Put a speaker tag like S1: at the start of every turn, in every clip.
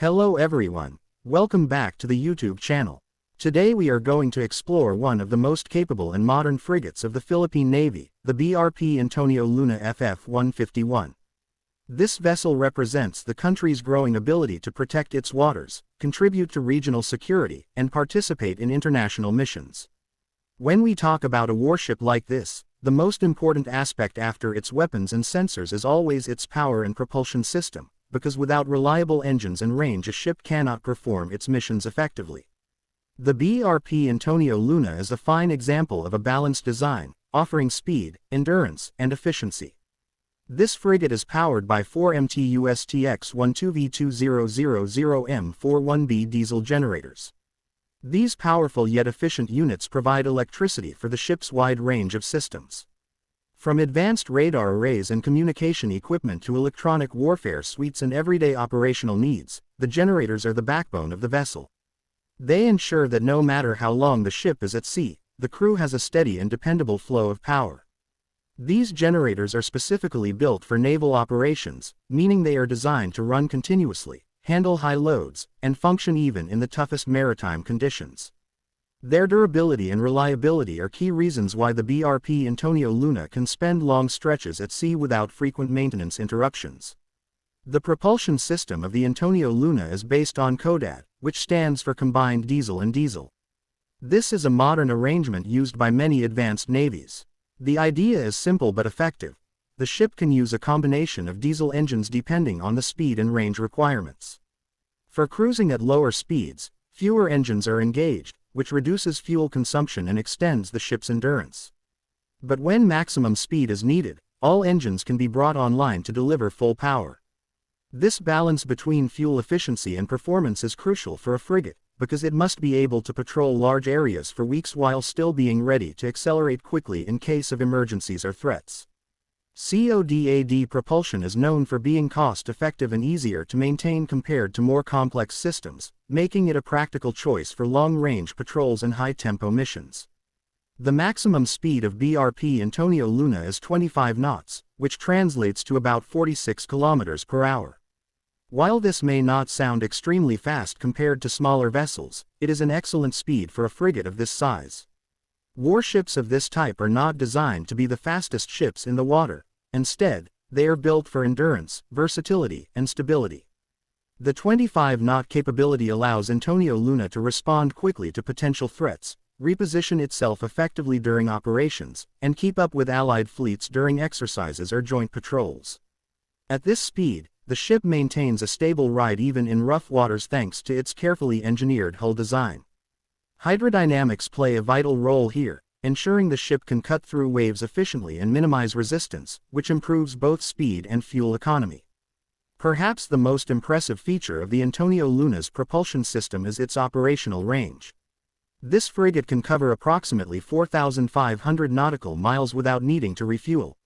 S1: Hello everyone, welcome back to the YouTube channel. Today we are going to explore one of the most capable and modern frigates of the Philippine Navy, the BRP Antonio Luna FF-151. This vessel represents the country's growing ability to protect its waters, contribute to regional security, and participate in international missions. When we talk about a warship like this, the most important aspect after its weapons and sensors is always its power and propulsion system, because without reliable engines and range a ship cannot perform its missions effectively. The BRP Antonio Luna is a fine example of a balanced design, offering speed, endurance, and efficiency. This frigate is powered by 4 MTU-STX 12V2000M41B diesel generators. These powerful yet efficient units provide electricity for the ship's wide range of systems. From advanced radar arrays and communication equipment to electronic warfare suites and everyday operational needs, the generators are the backbone of the vessel. They ensure that no matter how long the ship is at sea, the crew has a steady and dependable flow of power. These generators are specifically built for naval operations, meaning they are designed to run continuously, handle high loads, and function even in the toughest maritime conditions. Their durability and reliability are key reasons why the BRP Antonio Luna can spend long stretches at sea without frequent maintenance interruptions. The propulsion system of the Antonio Luna is based on CODAD, which stands for Combined Diesel and Diesel. This is a modern arrangement used by many advanced navies. The idea is simple but effective. The ship can use a combination of diesel engines depending on the speed and range requirements. For cruising at lower speeds, fewer engines are engaged, which reduces fuel consumption and extends the ship's endurance. But when maximum speed is needed, all engines can be brought online to deliver full power. This balance between fuel efficiency and performance is crucial for a frigate, because it must be able to patrol large areas for weeks while still being ready to accelerate quickly in case of emergencies or threats. CODAD propulsion is known for being cost-effective and easier to maintain compared to more complex systems, making it a practical choice for long-range patrols and high-tempo missions. The maximum speed of BRP Antonio Luna is 25 knots, which translates to about 46 kilometers per hour. While this may not sound extremely fast compared to smaller vessels, it is an excellent speed for a frigate of this size. Warships of this type are not designed to be the fastest ships in the water. Instead, they are built for endurance, versatility, and stability. The 25-knot capability allows Antonio Luna to respond quickly to potential threats, reposition itself effectively during operations, and keep up with Allied fleets during exercises or joint patrols. At this speed, the ship maintains a stable ride even in rough waters thanks to its carefully engineered hull design. Hydrodynamics play a vital role here, ensuring the ship can cut through waves efficiently and minimize resistance, which improves both speed and fuel economy. Perhaps the most impressive feature of the Antonio Luna's propulsion system is its operational range. This frigate can cover approximately 4,500 nautical miles without needing to refuel.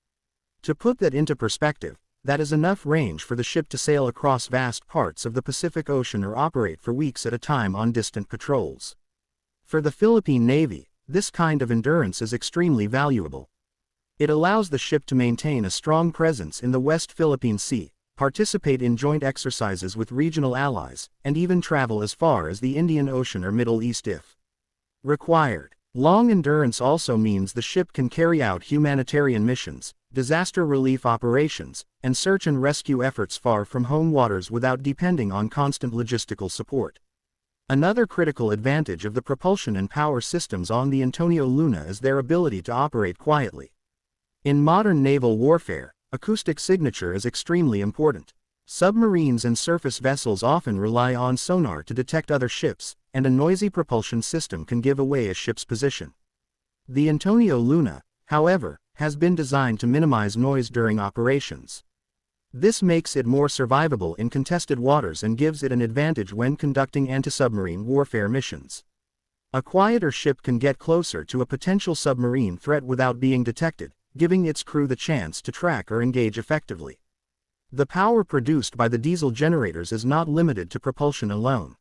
S1: To put that into perspective, that is enough range for the ship to sail across vast parts of the Pacific Ocean or operate for weeks at a time on distant patrols. For the Philippine Navy, this kind of endurance is extremely valuable. It allows the ship to maintain a strong presence in the West Philippine Sea, participate in joint exercises with regional allies, and even travel as far as the Indian Ocean or Middle East if required. Long endurance also means the ship can carry out humanitarian missions, disaster relief operations, and search and rescue efforts far from home waters without depending on constant logistical support. Another critical advantage of the propulsion and power systems on the Antonio Luna is their ability to operate quietly. In modern naval warfare, acoustic signature is extremely important. Submarines and surface vessels often rely on sonar to detect other ships, and a noisy propulsion system can give away a ship's position. The Antonio Luna, however, has been designed to minimize noise during operations. This makes it more survivable in contested waters and gives it an advantage when conducting anti-submarine warfare missions. A quieter ship can get closer to a potential submarine threat without being detected, giving its crew the chance to track or engage effectively. The power produced by the diesel generators is not limited to propulsion alone.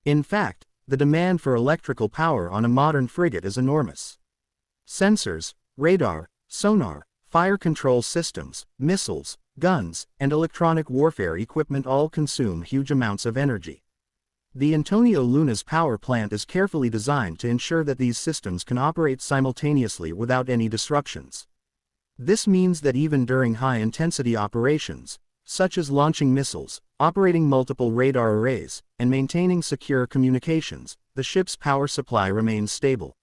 S1: In fact, the demand for electrical power on a modern frigate is enormous. Sensors, radar, sonar, fire control systems, missiles, guns, and electronic warfare equipment all consume huge amounts of energy. The Antonio Luna's power plant is carefully designed to ensure that these systems can operate simultaneously without any disruptions. This means that even during high-intensity operations, such as launching missiles, operating multiple radar arrays, and maintaining secure communications, the ship's power supply remains stable.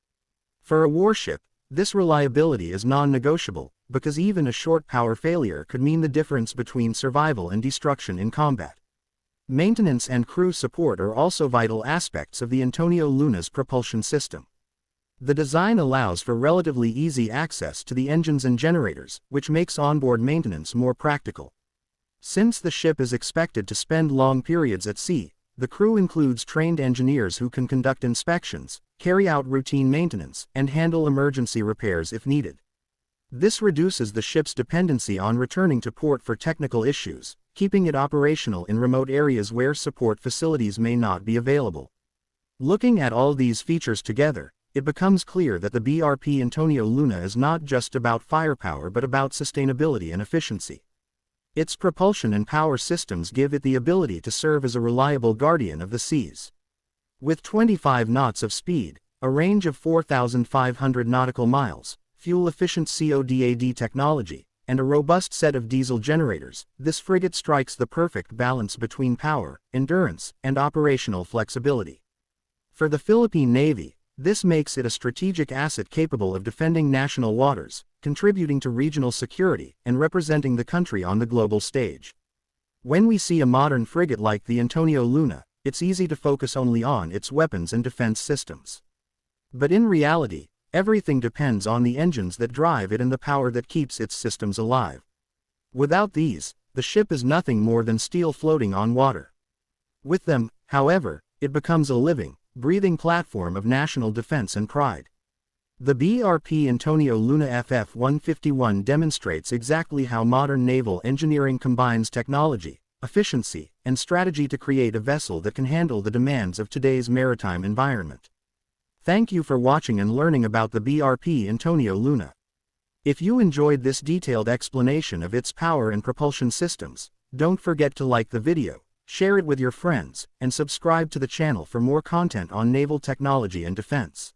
S1: For a warship, this reliability is non-negotiable, because even a short power failure could mean the difference between survival and destruction in combat. Maintenance and crew support are also vital aspects of the Antonio Luna's propulsion system. The design allows for relatively easy access to the engines and generators, which makes onboard maintenance more practical. Since the ship is expected to spend long periods at sea, the crew includes trained engineers who can conduct inspections, carry out routine maintenance, and handle emergency repairs if needed. This reduces the ship's dependency on returning to port for technical issues, keeping it operational in remote areas where support facilities may not be available. Looking at all these features together, it becomes clear that the BRP Antonio Luna is not just about firepower but about sustainability and efficiency. Its propulsion and power systems give it the ability to serve as a reliable guardian of the seas. With 25 knots of speed, a range of 4,500 nautical miles, fuel-efficient CODAD technology, and a robust set of diesel generators, this frigate strikes the perfect balance between power, endurance, and operational flexibility. For the Philippine Navy, this makes it a strategic asset capable of defending national waters, contributing to regional security, and representing the country on the global stage. When we see a modern frigate like the Antonio Luna, it's easy to focus only on its weapons and defense systems. But in reality, everything depends on the engines that drive it and the power that keeps its systems alive. Without these, the ship is nothing more than steel floating on water. With them, however, it becomes a living, breathing platform of national defense and pride. The BRP Antonio Luna FF-151 demonstrates exactly how modern naval engineering combines technology, efficiency, and strategy to create a vessel that can handle the demands of today's maritime environment. Thank you for watching and learning about the BRP Antonio Luna. If you enjoyed this detailed explanation of its power and propulsion systems, don't forget to like the video, share it with your friends, and subscribe to the channel for more content on naval technology and defense.